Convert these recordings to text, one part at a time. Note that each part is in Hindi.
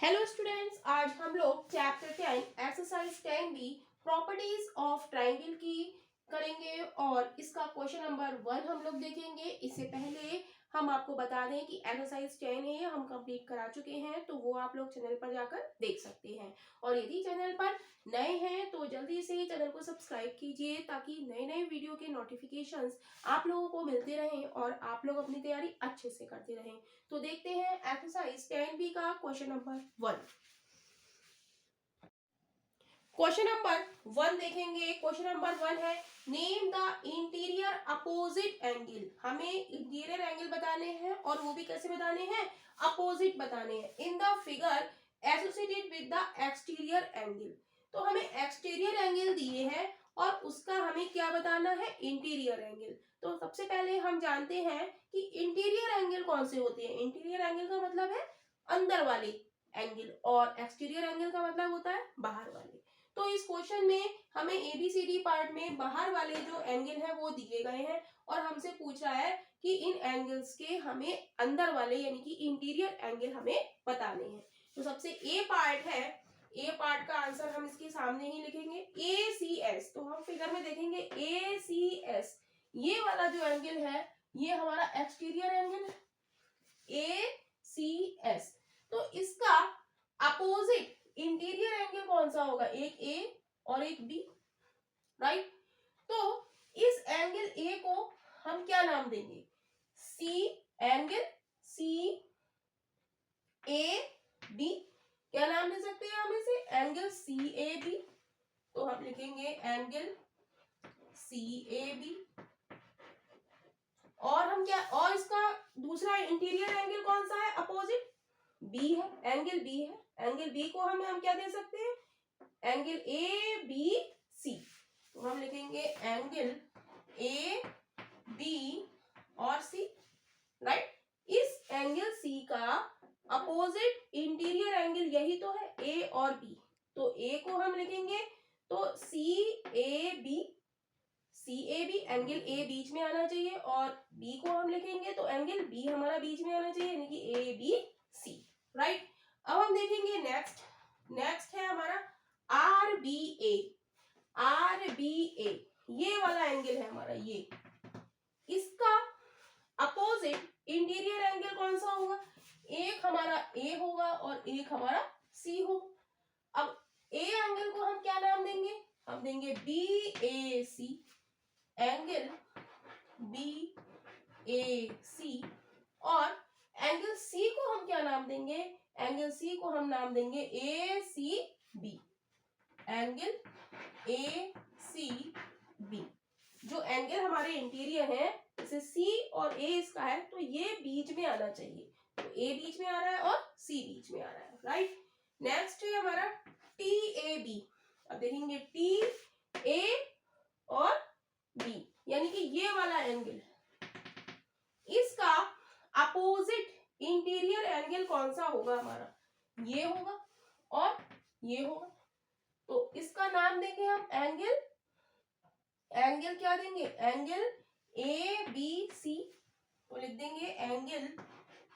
हेलो स्टूडेंट्स, आज हम लोग chapter 10 exercise 10 B properties of triangle की करेंगे और इसका क्वेश्चन नंबर 1 हम लोग देखेंगे। इससे पहले हम आपको बता दें कि एक्सरसाइज 10 है हम कंप्लीट करा चुके हैं, तो वो आप लोग चैनल पर जाकर देख सकते हैं। और यदि चैनल पर नए हैं तो जल्दी से चैनल को सब्सक्राइब कीजिए ताकि नए नए वीडियो के नोटिफिकेशंस आप लोगों को मिलते रहें और आप लोग अपनी तैयारी अच्छे से करते रहें। तो देखते हैं एक्सरसाइज 10 बी का क्वेश्चन नंबर 1। क्वेश्चन नंबर 1 देखेंगे। क्वेश्चन नंबर 1 है name the interior opposite angle. हमें इंटीरियर एंगल बताने हैं और वो भी कैसे बताने हैं, अपोजिट बताने हैं। In the figure associated with the exterior angle. तो हमें एक्सटीरियर एंगल दिए हैं और उसका हमें क्या बताना है, इंटीरियर एंगल। तो सबसे पहले हम जानते हैं कि इंटीरियर एंगल कौन से होते हैं। इंटीरियर एंगल का मतलब है अंदर वाले एंगल और एक्सटीरियर एंगल का मतलब होता है बाहर वाले। तो इस क्वेश्चन में हमें एबीसीडी पार्ट में बाहर वाले जो एंगल है वो दिए गए हैं और हमसे पूछ रहा है कि इन एंगल्स के हमें अंदर वाले यानी कि इंटीरियर एंगल हमें बताने हैं। तो सबसे ए पार्ट है, ए पार्ट का आंसर हम इसके सामने ही लिखेंगे ए सी एस। तो हम फिगर में देखेंगे ए सी एस, ये वाला जो एंगल है ये हमारा एक्सटीरियर एंगल है ए सी एस। तो इसका अपोजिट इंटीरियर एंगल कौन सा होगा, एक ए और एक बी, राइट। तो इस एंगल ए को हम क्या नाम देंगे, C angle C A B. क्या नाम दे सकते हैं हम इसे, एंगल सी ए बी। तो हम लिखेंगे एंगल सी ए बी। और हम क्या, और इसका दूसरा इंटीरियर एंगल कौन सा है, अपोजिट बी है, एंगल बी है। एंगल बी को हम क्या दे सकते हैं, एंगल ए बी सी। तो हम लिखेंगे एंगल ए बी और सी, राइट। इस एंगल सी का अपोजिट इंटीरियर एंगल यही तो है, ए और बी। तो ए को हम लिखेंगे तो C A B, C A B, angle A बीच में आना चाहिए। और बी को हम लिखेंगे तो एंगल बी हमारा बीच में आना चाहिए यानी कि ए बी सी, राइट। अब हम देखेंगे नेक्स्ट है हमारा आर बी ए। आर बी ए ये वाला एंगल है हमारा, ये इसका अपोजिट इंटीरियर एंगल कौन सा होगा, एक हमारा ए होगा और एक हमारा सी होगा। अब ए एंगल को हम क्या नाम देंगे, हम देंगे बी ए सी, एंगल बी ए सी। और एंगल सी को हम क्या नाम देंगे, एंगल सी को हम नाम देंगे A C B, angle A C B. जो एंगल हमारे इंटीरियर है जैसे सी और ए इसका है तो ये बीच में आना चाहिए। तो ए बीच में आ रहा है और सी बीच में आ रहा है, राइट। नेक्स्ट है हमारा टी ए बी। अब देखेंगे टी ए और बी यानी कि ये वाला एंगल, इसका अपोजिट इंटीरियर एंगल कौन सा होगा हमारा, ये होगा और ये होगा। तो इसका नाम देंगे हम एंगल क्या देंगे, एंगल ए बी सी। तो लिख देंगे एंगल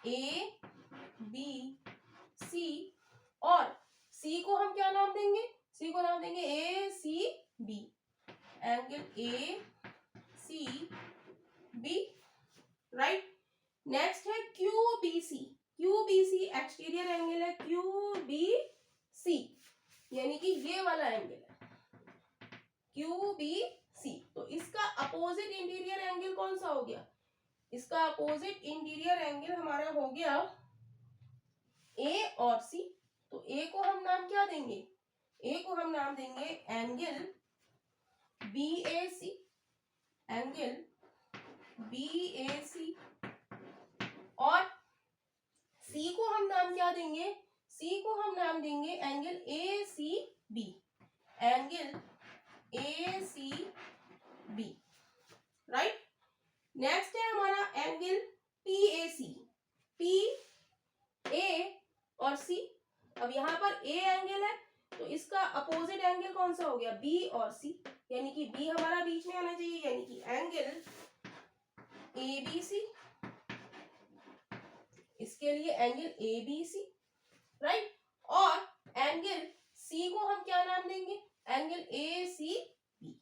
ए बी सी। और सी को हम क्या नाम देंगे, सी को नाम देंगे A C B, angle A C B, right. Next है Q B C. Q B C exterior angle है, क्यू बी सी यानी कि ये वाला एंगल है क्यू बी सी। तो इसका अपोजिट इंटीरियर एंगल कौन सा हो गया, इसका अपोजिट इंटीरियर एंगल हमारा हो गया ए और सी। तो ए को हम नाम क्या देंगे, ए को हम नाम देंगे एंगल बी ए सी, एंगल बी ए सी। और सी को हम नाम क्या देंगे, सी को हम नाम देंगे angle A C B, angle A C B, right. Next है हमारा angle P A C, P A और सी। अब यहां पर ए एंगल है तो इसका अपोजिट एंगल कौन सा हो गया, बी और सी यानी कि बी हमारा बीच में आना चाहिए यानी कि एंगल ए बी सी। इसके लिए angle A B C, right. Angle A C B.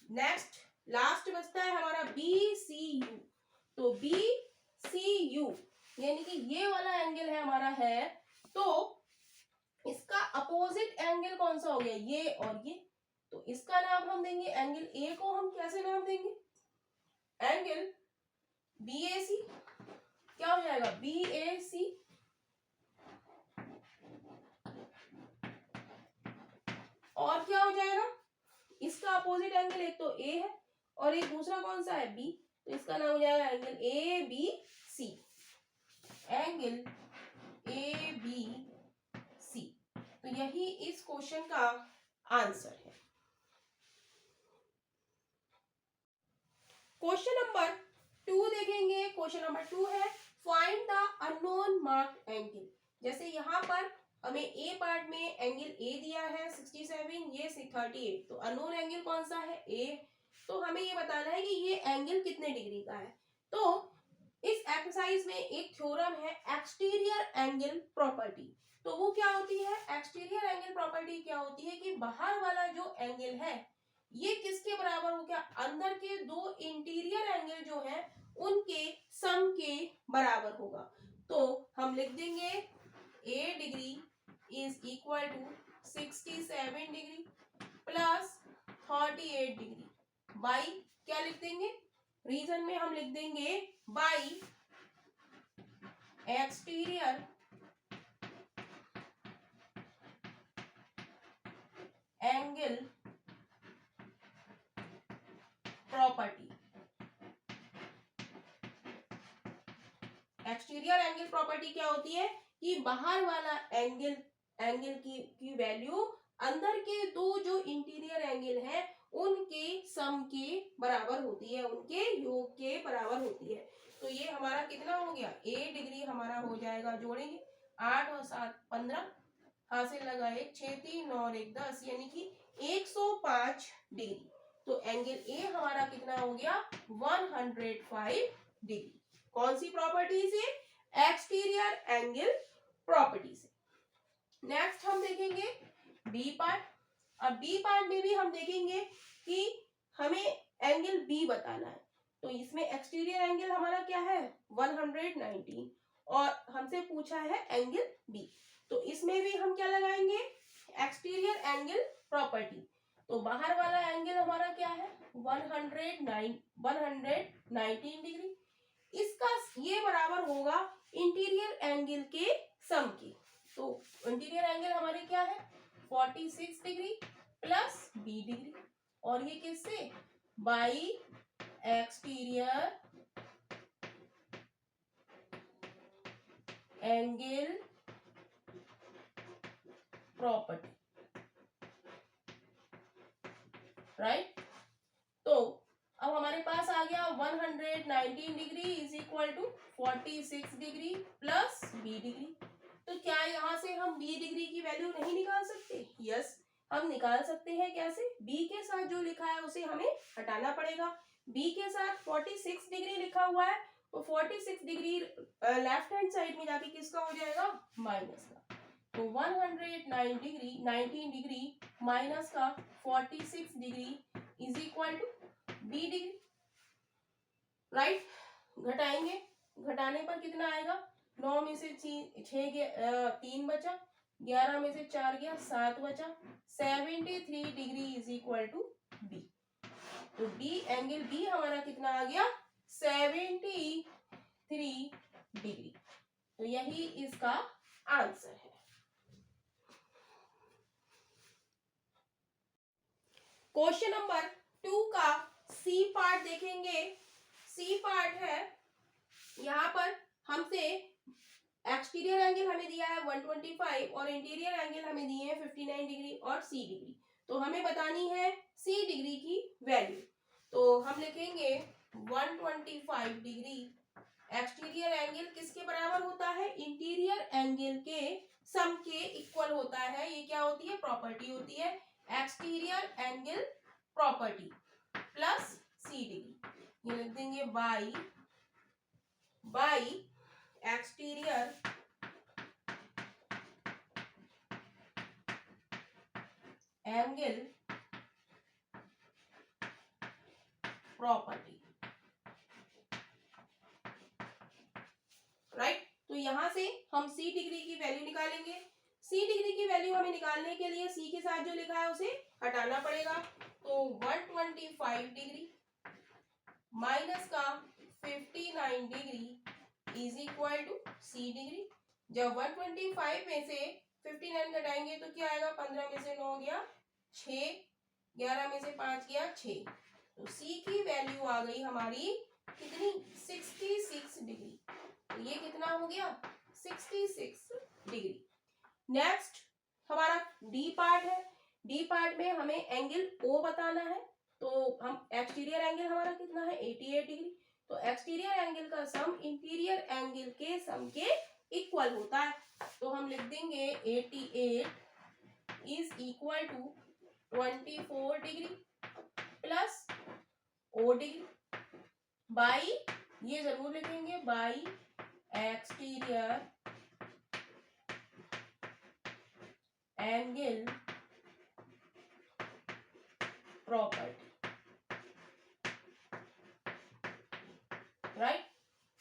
Next last बचता है हमारा बी सी यू। तो बी सी यू यानी कि ये वाला एंगल है हमारा है, तो इसका अपोजिट एंगल कौन सा हो गया, ये और ये। तो इसका नाम हम देंगे एंगल ए को हम कैसे नाम देंगे, एंगल बी ए सी। क्या हो जाएगा, बी ए सी। और क्या हो जाएगा, इसका अपोजिट एंगल एक तो ए है और एक दूसरा कौन सा है, बी। तो इसका नाम हो जाएगा angle A B C, angle A B C. तो यही इस क्वेश्चन का आंसर है। क्वेश्चन नंबर 2 देखेंगे। क्वेश्चन नंबर 2 है find the unknown marked angle. जैसे यहाँ पर हमें ए पार्ट में एंगल ए दिया है 67, ये 38। तो अननोन एंगल कौन सा है, ए। तो हमें ये बताना है कि ये एंगल कितने डिग्री का है। तो इस एक्सरसाइज में एक थ्योरम है एक्सटीरियर एंगल प्रॉपर्टी। तो वो क्या होती है, एक्सटीरियर एंगल प्रॉपर्टी क्या होती है कि बाहर वाला जो एंगल है ये किसके बराबर हो गया, अंदर के दो इंटीरियर एंगल जो है उनके सम के बराबर होगा। तो हम लिख देंगे A degree is equal to 67 degree plus 38 degree by क्या लिख देंगे, रीजन में हम लिख देंगे by exterior angle property. Exterior angle property क्या होती है कि बाहर वाला एंगल की वैल्यू अंदर के दो जो इंटीरियर एंगल है उनके सम के बराबर होती है, उनके योग के बराबर होती है। तो ये हमारा कितना हो गया, ए डिग्री हमारा हो जाएगा, जोड़ेंगे 8 और 7 15, हासिल लगाए 6 3 9 और 1 10 यानी कि 105 डिग्री। तो एंगल ए हमारा कितना हो गया, 105 डिग्री। कौन सी प्रॉपर्टी से, एक्सटीरियर एंगल प्रॉपर्टी से। नेक्स्ट हम देखेंगे बी पार्ट। अब बी पार्ट में भी हम देखेंगे कि हमें एंगल बी बताना है। तो इसमें एक्सटीरियर एंगल हमारा क्या है 119 और हमसे पूछा है एंगल बी। तो इसमें भी हम क्या लगाएंगे, एक्सटीरियर एंगल प्रॉपर्टी। तो बाहर वाला एंगल हमारा क्या है 119 डिग्री, इसका ये बराबर होगा इंटीरियर एंगल के सम के। तो इंटीरियर एंगल हमारे क्या है 46 डिग्री प्लस बी डिग्री, और ये किससे, by exterior angle property, right. तो अब हमारे पास आ गया 119 degree is equal to 46 degree plus B degree. तो क्या यहाँ से हम बी डिग्री की वैल्यू नहीं निकाल सकते, यस हम निकाल सकते हैं। कैसे, बी के साथ जो लिखा है उसे हमें हटाना पड़ेगा। बी के साथ 46 डिग्री लिखा हुआ है तो 46 डिग्री लेफ्ट हैंड साइड में जाके किसका हो जाएगा, माइनस का। तो 19 डिग्री माइनस का 46 degree is equal to B degree, right. घटाएंगे, घटाने पर कितना आएगा, 9 में से 6 गया 3 बचा, 11 में से 4 गया 7 बचा, 73 degree is equal to B. तो बी एंगल बी हमारा कितना आ गया 73 डिग्री। तो यही इसका आंसर है। क्वेश्चन नंबर 2 का सी पार्ट देखेंगे। सी पार्ट है, यहाँ पर हमसे एक्सटीरियर एंगल हमें दिया है 125 और इंटीरियर एंगल हमें दिए हैं 59 डिग्री और सी डिग्री। तो हमें बतानी है सी डिग्री की वैल्यू। तो हम लिखेंगे 125 डिग्री एक्सटीरियर एंगल किसके बराबर होता है, इंटीरियर एंगल के सम के इक्वल होता है। ये क्या होती है, प्रॉपर्टी होती है एक्सटीरियर एंगल प्रॉपर्टी प्लस सी डिग्री। ये लिख देंगे by exterior angle property, right. तो यहां से हम सी डिग्री की वैल्यू निकालेंगे। सी डिग्री की वैल्यू हमें निकालने के लिए सी के साथ जो लिखा है उसे हटाना पड़ेगा। तो 125 डिग्री माइनस का 59 degree is equal to C degree. जब 125 में से 59 घटाएंगे तो क्या आएगा, 15 में से 9 गया 6, 11 में से 5 गया 6। तो सी की वैल्यू आ गई हमारी कितनी, 66 डिग्री। तो ये कितना हो गया, 66 डिग्री। नेक्स्ट हमारा डी पार्ट है। डी पार्ट में हमें एंगल ओ बताना है। तो हम एक्सटीरियर एंगल हमारा कितना है, 88 डिग्री। तो एक्सटीरियर एंगल का सम इंटीरियर एंगल के सम के इक्वल होता है। तो हम लिख देंगे 88 is equal to 24 degree plus O degree by, ये जरूर लिखेंगे, by exterior angle property, right.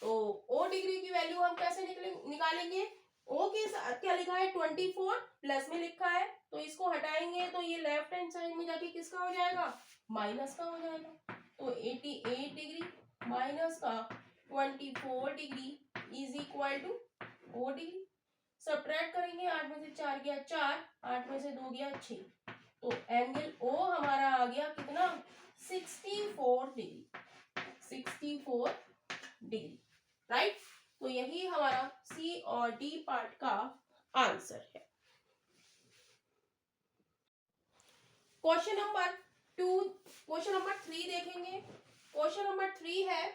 तो ओ डिग्री की वैल्यू हम कैसे निकालेंगे, ओ के साथ क्या लिखा है 24 प्लस में लिखा है, तो इसको हटाएंगे तो ये लेफ्ट हैंड साइड में जाके किसका हो जाएगा, माइनस का हो जाएगा। तो 88 डिग्री माइनस का 24 degree is equal to O degree. Subtract करेंगे, 8 में से 4 गया 4, 8 में से 2 गया 6। तो एंगल ओ हमारा आ गया कितना, 64 डिग्री, 64 डिग्री, राइट। तो यही हमारा सी और डी पार्ट का आंसर है। क्वेश्चन नंबर 3 देखेंगे। क्वेश्चन नंबर 3 है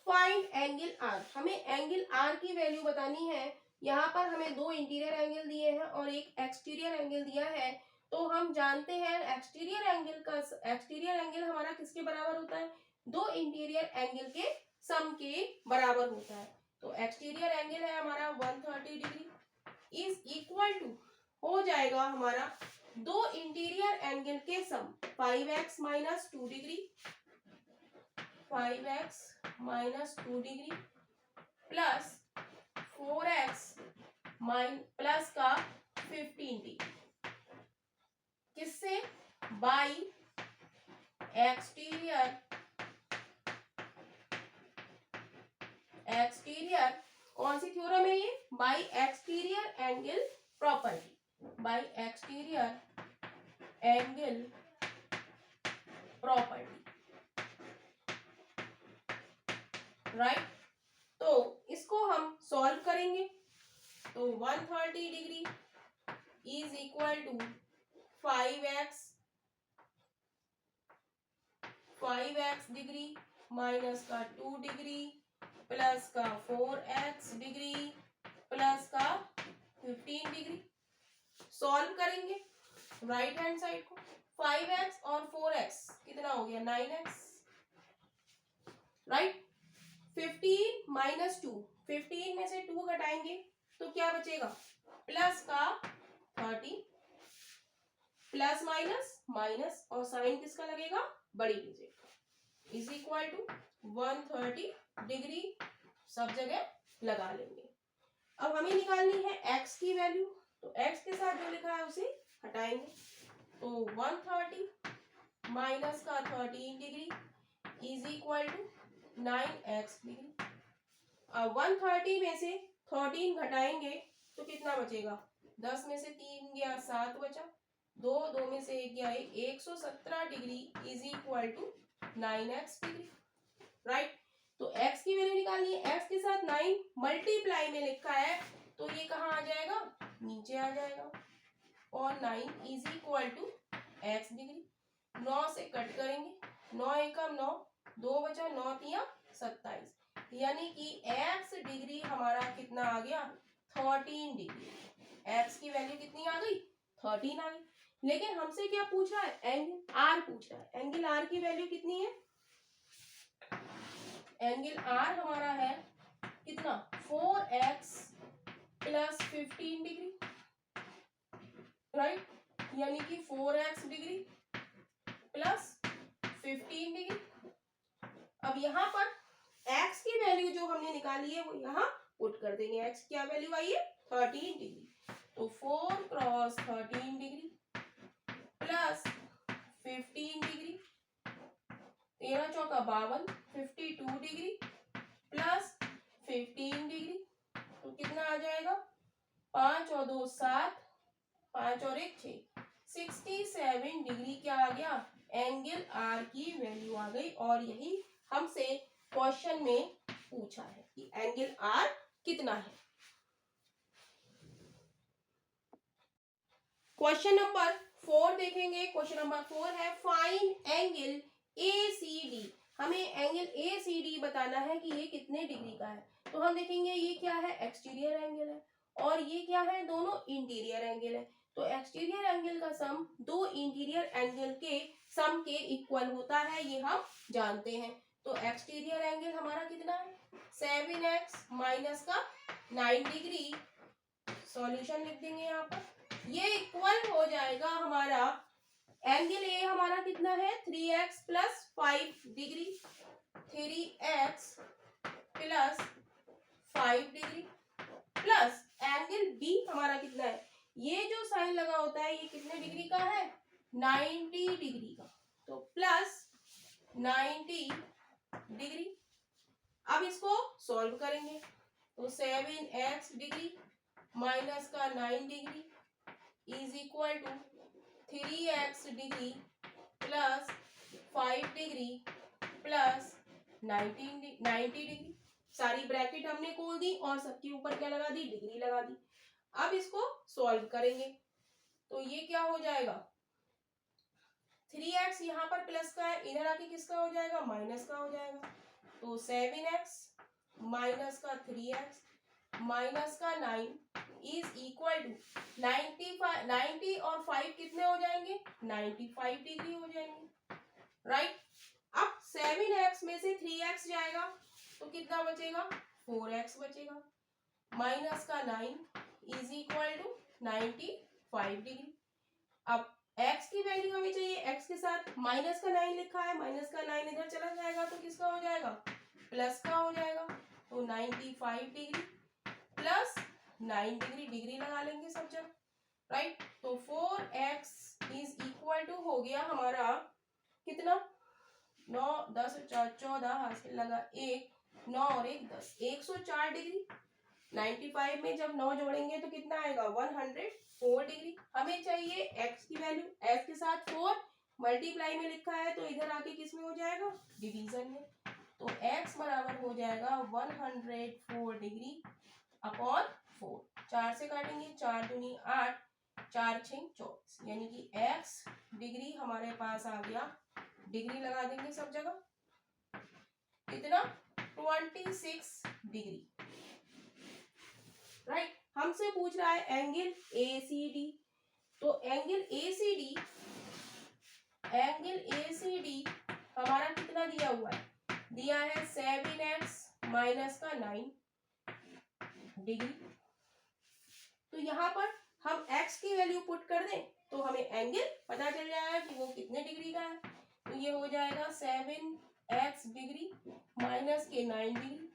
फाइंड एंगल आर। हमें एंगल आर की वैल्यू बतानी है। यहाँ पर हमें दो इंटीरियर एंगल दिए हैं और एक एक्सटीरियर एंगल दिया है। तो हम जानते हैं एक्सटीरियर एंगल हमारा किसके बराबर होता है, दो इंटीरियर एंगल के सम के बराबर होता है। तो एक्सटीरियर एंगल है हमारा 130 डिग्री इज इक्वल टू हो जाएगा हमारा दो इंटीरियर एंगल के सम 5x minus 2 degree, 5x minus 2 degree plus 4x plus का 15 डिग्री, किससे, बाई एक्सटीरियर कौन सी थ्योरम है ये, by exterior angle property, by exterior angle property, right. तो इसको हम सॉल्व करेंगे। तो 130 degree is equal to 5x degree minus का 2 डिग्री प्लस का 4x डिग्री प्लस का 15 डिग्री। सॉल्व करेंगे राइट हैंड साइड को, 5x और 4x कितना हो गया 9x, राइट। 15 माइनस 2, 15 में से 2 घटाएंगे तो क्या बचेगा, प्लस का 30, प्लस माइनस माइनस और साइन किसका लगेगा, बड़ी डिजिट का, इज इक्वल टू 130 डिग्री सब जगह लगा लेंगे। अब हमें निकालनी है x की वैल्यू। तो x के साथ जो लिखा है उसे हटाएंगे। तो 130 माइनस का 13 degree is equal to 9x degree. अब 130 में से 13 घटाएंगे तो कितना बचेगा, 10 में से 3 गया 7 बचा, 2 में से 1 गया 117 degree is equal to 9x degree, right. तो x की वैल्यू निकालनी है, x के साथ 9 मल्टीप्लाई में लिखा है तो ये कहाँ आ जाएगा, नीचे आ जाएगा, और 9 is equal to x degree. 9 से कट करेंगे, 9 एकम 9, 2 बचा, 9 तिया 27, यानी कि x डिग्री हमारा कितना आ गया, 13 डिग्री। x की वैल्यू कितनी आ गई, 13 आ गई। लेकिन हमसे क्या पूछ रहा है, एंगल आर पूछ रहा है। एंगल आर की वैल्यू कितनी है, एंगल आर हमारा है कितना, 4x प्लस 15 डिग्री, राइट। यानी कि 4x डिग्री प्लस 15 डिग्री। अब यहाँ पर x की वैल्यू जो हमने निकाली है वो यहाँ पुट कर देंगे। x क्या वैल्यू आई है 13 डिग्री, तो 4 क्रॉस 13 डिग्री प्लस 15 डिग्री, 13 चौका 52, 52 डिग्री प्लस 15 डिग्री, तो कितना आ जाएगा 5 और 2 7, 5 और 1 6, 67 डिग्री क्या आ गया एंगल आर की वैल्यू आ गई। और यही हमसे क्वेश्चन में पूछा है कि एंगल आर कितना है। क्वेश्चन नंबर 4 देखेंगे। क्वेश्चन नंबर 4 है फाइंड एंगल ACD। हमें एंगल ACD बताना है कि ये कितने डिग्री का है। तो हम देखेंगे ये क्या है एक्सटीरियर एंगल है और ये क्या है दोनों इंटीरियर एंगल है। तो एक्सटीरियर एंगल का सम दो इंटीरियर एंगल के सम के इक्वल होता है, ये हम जानते हैं। तो एक्सटीरियर एंगल हमारा कितना है 7x माइनस का 9 डिग्री, सॉल्यूशन लिख देंगे यहाँ पर। ये इक्वल हो जाएगा हमारा एंगल ए हमारा कितना है 3x plus 5 degree, 3x plus 5 degree plus angle B हमारा कितना है, ये जो साइन लगा होता है ये कितने डिग्री का है 90 डिग्री का, तो प्लस 90 डिग्री। अब इसको सॉल्व करेंगे तो 7x डिग्री माइनस का 9 degree is equal to 3x degree plus 5 degree plus 90 degree. सारी ब्रैकेट हमने खोल दी और सबके ऊपर क्या लगा दी डिग्री लगा दी। अब इसको सॉल्व करेंगे तो ये क्या हो जाएगा 3x यहाँ पर प्लस का है, इधर आके किसका हो जाएगा माइनस का हो जाएगा। तो 7x माइनस का 3x माइनस का 9 इज इक्वल टू 90 और 5 कितने हो जाएंगे 95 डिग्री हो जाएंगे, राइट। अब 7x में से 3x जाएगा तो कितना बचेगा 4x बचेगा, माइनस का 9 इज इक्वल टू 95 डिग्री। अब x की वैल्यू हमें चाहिए, x के साथ माइनस का 9 लिखा है, माइनस का 9 इधर चला जाएगा तो किसका हो जाएगा प्लस का हो जाएगा। तो 95 डिग्री प्लस 9 डिग्री, डिग्री लगा लेंगे सब जगह, राइट। तो 4x इज इक्वल टू हो गया हमारा कितना 9 10 4 14 हासिल लगा 1 9 और 1 10 104 डिग्री। 95 में जब 9 जोड़ेंगे तो कितना आएगा 104 डिग्री। हमें चाहिए x की वैल्यू, x के साथ 4 मल्टीप्लाई में लिखा है तो इधर आके किस में हो जाएगा डिवीजन में, तो x बराबर हो जाएगा 104 डिग्री अपॉन 4। 4 से काटेंगे 4 दूनी 8 4 6 24, यानी कि x डिग्री हमारे पास आ गया, डिग्री लगा देंगे सब जगह कितना 26 डिग्री, राइट। हमसे पूछ रहा है एंगल ACD। तो एंगल ACD हमारा कितना दिया हुआ है, दिया है 7x माइनस का 9 डिग्री। तो यहाँ पर हम x की वैल्यू पुट कर दें तो हमें एंगल पता चल जाएगा कि वो कितने डिग्री का है। तो ये हो जाएगा 7x डिग्री माइनस के 9 डिग्री।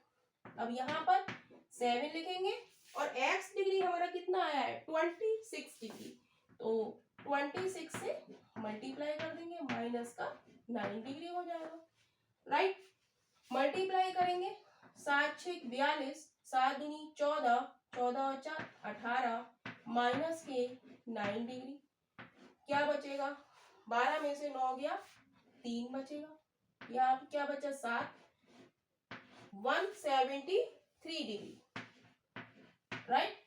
अब यहाँ पर 7 लिखेंगे और x डिग्री हमारा कितना आया है 26 डिग्री, तो 26 से मल्टीप्लाई कर देंगे माइनस का 9 डिग्री हो जाएगा, राइट। मल्टीप्लाई करेंगे 7 6 42 7 दूनी 14 14 और 4 18 माइनस के 9 डिग्री, क्या बचेगा 12 में से 9 गया 3 बचेगा, यहाँ पे क्या बचा 7 173 डिग्री, राइट।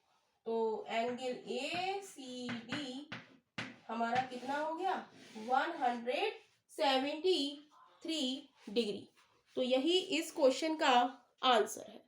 तो एंगल ACD हमारा कितना हो गया 173 डिग्री। तो यही इस क्वेश्चन का आंसर है।